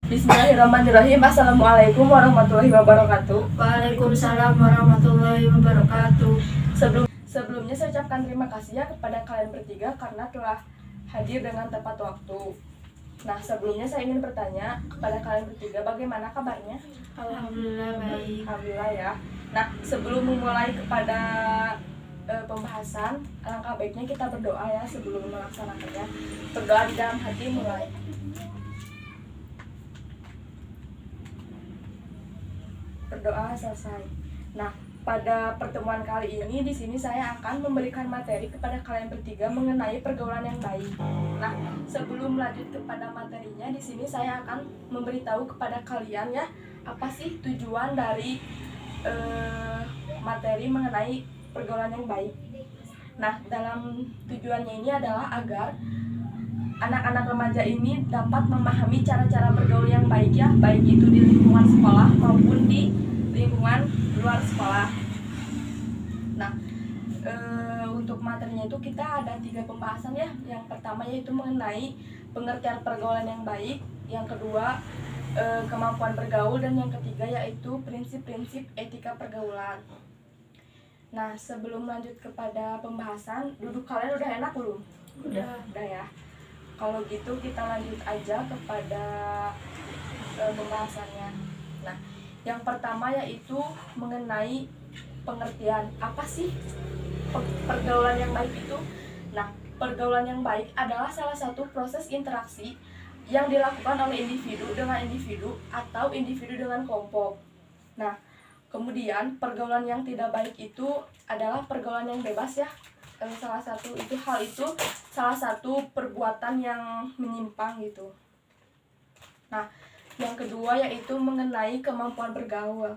Bismillahirrahmanirrahim. Assalamualaikum warahmatullahi wabarakatuh. Waalaikumsalam warahmatullahi wabarakatuh. Sebelumnya saya ucapkan terima kasih ya kepada kalian bertiga karena telah hadir dengan tepat waktu. Nah, sebelumnya saya ingin bertanya kepada kalian bertiga, bagaimana kabarnya? Alhamdulillah baik. Alhamdulillah ya. Nah, sebelum memulai kepada pembahasan, alangkah baiknya kita berdoa ya sebelum melaksanakannya. Berdoa di dalam hati mulai. Berdoa selesai. Nah, pada pertemuan kali ini di sini saya akan memberikan materi kepada kalian bertiga mengenai pergaulan yang baik. Nah, sebelum lanjut kepada materinya, di sini saya akan memberitahu kepada kalian ya apa sih tujuan dari materi mengenai pergaulan yang baik. Nah, dalam tujuannya ini adalah agar anak-anak remaja ini dapat memahami cara-cara bergaul yang baik ya, baik itu di lingkungan sekolah maupun di lingkungan luar sekolah. Nah, untuk materinya itu kita ada 3 pembahasan ya. Yang pertama yaitu mengenai pengertian pergaulan yang baik, yang kedua kemampuan bergaul, dan yang ketiga yaitu prinsip-prinsip etika pergaulan. Nah, sebelum lanjut kepada pembahasan, duduk kalian udah enak belum? Udah ya. Kalau gitu kita lanjut aja kepada pembahasannya. Nah, yang pertama yaitu mengenai pengertian. Apa sih pergaulan yang baik itu? Nah, pergaulan yang baik adalah salah satu proses interaksi yang dilakukan oleh individu dengan individu atau individu dengan kelompok. Nah, kemudian pergaulan yang tidak baik itu adalah pergaulan yang bebas ya. Salah satu perbuatan yang menyimpang gitu. Nah, yang kedua yaitu mengenai kemampuan bergaul.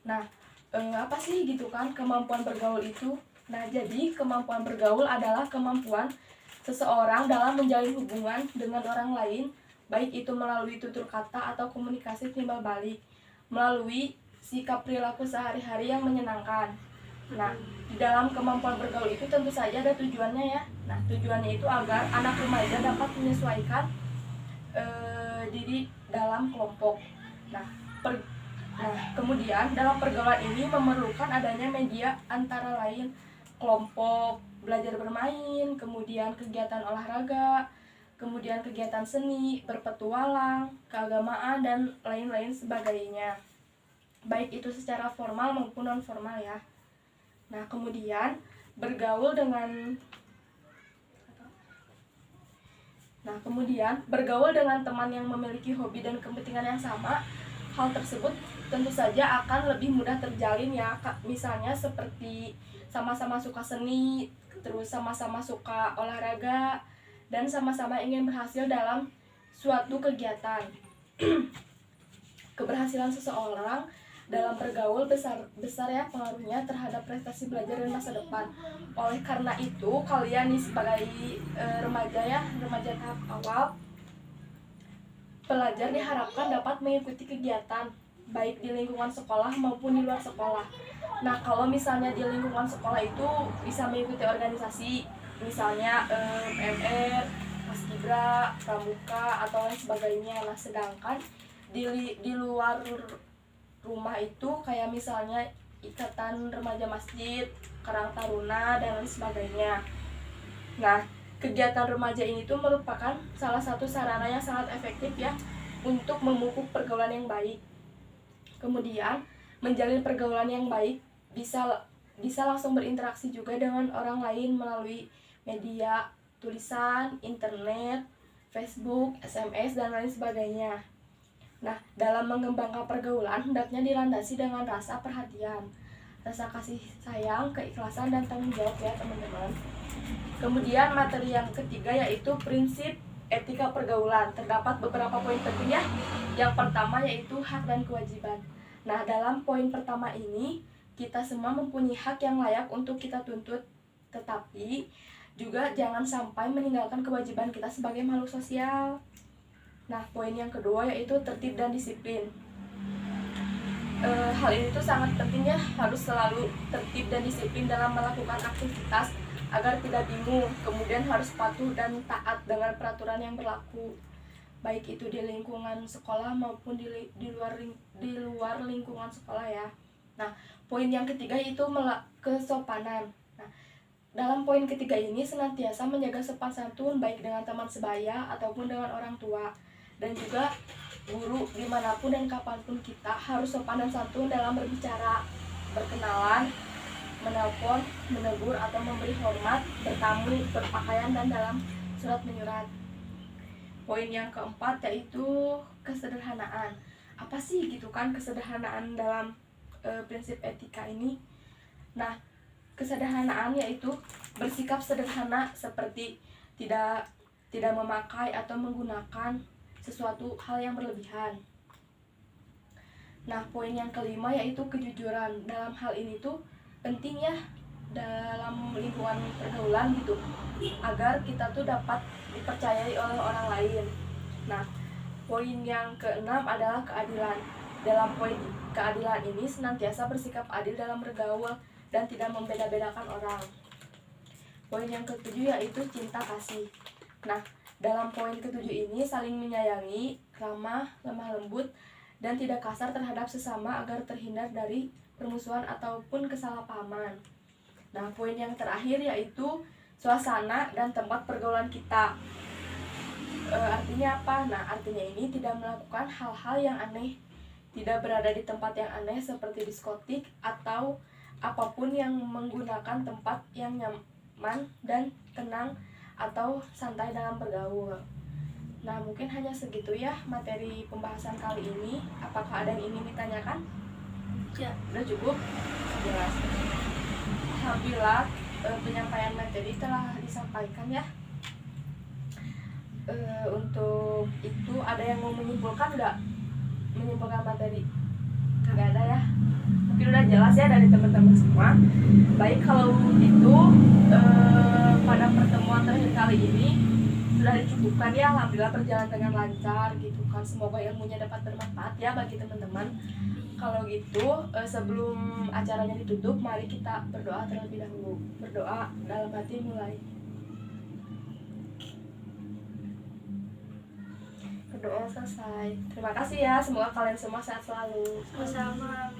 Nah, apa sih gitu kan kemampuan bergaul itu? Nah, jadi kemampuan bergaul adalah kemampuan seseorang dalam menjalin hubungan dengan orang lain, baik itu melalui tutur kata atau komunikasi timbal balik, melalui sikap perilaku sehari-hari yang menyenangkan. Nah, di dalam kemampuan bergaul itu tentu saja ada tujuannya ya. Nah, tujuannya itu agar anak remaja dapat menyesuaikan diri dalam kelompok. Nah, kemudian dalam pergaulan ini memerlukan adanya media antara lain kelompok, belajar bermain, kemudian kegiatan olahraga, kemudian kegiatan seni, berpetualang, keagamaan, dan lain-lain sebagainya. Baik itu secara formal maupun non formal ya. Nah, kemudian bergaul dengan teman yang memiliki hobi dan kepentingan yang sama, hal tersebut tentu saja akan lebih mudah terjalin ya. Misalnya seperti sama-sama suka seni, terus sama-sama suka olahraga, dan sama-sama ingin berhasil dalam suatu kegiatan. Keberhasilan seseorang dalam bergaul besar ya pengaruhnya terhadap prestasi belajar dan masa depan. Oleh karena itu, kalian nih sebagai remaja tahap awal, pelajar diharapkan dapat mengikuti kegiatan baik di lingkungan sekolah maupun di luar sekolah. Nah, kalau misalnya di lingkungan sekolah itu bisa mengikuti organisasi, misalnya MR, Paskibra, Pramuka, atau lain sebagainya. Nah, sedangkan di luar rumah itu kayak misalnya ikatan remaja masjid, karang taruna, dan lain sebagainya. Nah, kegiatan remaja ini tuh merupakan salah satu sarana yang sangat efektif ya untuk memupuk pergaulan yang baik. Kemudian menjalin pergaulan yang baik bisa langsung berinteraksi juga dengan orang lain melalui media tulisan, internet, Facebook, SMS, dan lain sebagainya. Nah, dalam mengembangkan pergaulan hendaknya dilandasi dengan rasa perhatian, rasa kasih sayang, keikhlasan, dan tanggung jawab ya teman-teman. Kemudian materi yang ketiga yaitu prinsip etika pergaulan. Terdapat beberapa poin penting ya. Yang pertama yaitu hak dan kewajiban. Nah, dalam poin pertama ini kita semua mempunyai hak yang layak untuk kita tuntut, tetapi juga jangan sampai meninggalkan kewajiban kita sebagai makhluk sosial. Nah, poin yang kedua yaitu tertib dan disiplin. Hal ini tuh sangat penting ya, harus selalu tertib dan disiplin dalam melakukan aktivitas agar tidak bingung. Kemudian harus patuh dan taat dengan peraturan yang berlaku. baik itu di lingkungan sekolah maupun di luar lingkungan sekolah ya. Nah, poin yang ketiga itu kesopanan. Nah, dalam poin ketiga ini senantiasa menjaga sopan santun baik dengan teman sebaya ataupun dengan orang tua, dan juga guru dimanapun dan kapanpun kita harus sopan dan santun dalam berbicara, berkenalan, menelpon, menegur atau memberi hormat, bertamu, berpakaian, dan dalam surat menyurat. Poin yang keempat yaitu kesederhanaan. Apa sih gitu kan kesederhanaan dalam prinsip etika ini? Nah, kesederhanaan yaitu bersikap sederhana seperti tidak memakai atau menggunakan sesuatu hal yang berlebihan. Nah, poin yang kelima yaitu kejujuran. Dalam hal ini tuh penting ya dalam lingkungan pergaulan gitu, agar kita tuh dapat dipercayai oleh orang lain. Nah, poin yang keenam adalah keadilan. Dalam poin keadilan ini senantiasa bersikap adil dalam bergaul dan tidak membeda-bedakan orang. Poin yang ketujuh yaitu cinta kasih. Nah, dalam poin ketujuh ini saling menyayangi, ramah, lemah lembut, dan tidak kasar terhadap sesama agar terhindar dari permusuhan ataupun kesalahpahaman. Nah, poin yang terakhir yaitu suasana dan tempat pergaulan kita. Artinya apa? Nah, artinya ini tidak melakukan hal-hal yang aneh, tidak berada di tempat yang aneh seperti diskotik atau apapun yang menggunakan tempat yang nyaman dan tenang atau santai dalam bergaul. Nah, mungkin hanya segitu ya materi pembahasan kali ini. Apakah ada yang ingin ditanyakan? Ya. Udah cukup? Jelas. Alhamdulillah penyampaian materi telah disampaikan ya. Untuk itu ada yang mau menyimpulkan nggak? Menyimpulkan materi? Nggak ada ya? Mungkin udah jelas ya dari teman-teman semua. Baik, kalau itu pada pertemuan terakhir kali ini sudah dicukupkan ya. Alhamdulillah berjalan dengan lancar gitu kan. Semoga ilmunya dapat bermanfaat ya bagi teman-teman. Kalau gitu sebelum acaranya ditutup, mari kita berdoa terlebih dahulu. Berdoa dalam hati mulai. Berdoa selesai. Terima kasih ya, semoga kalian semua sehat selalu. Sama-sama.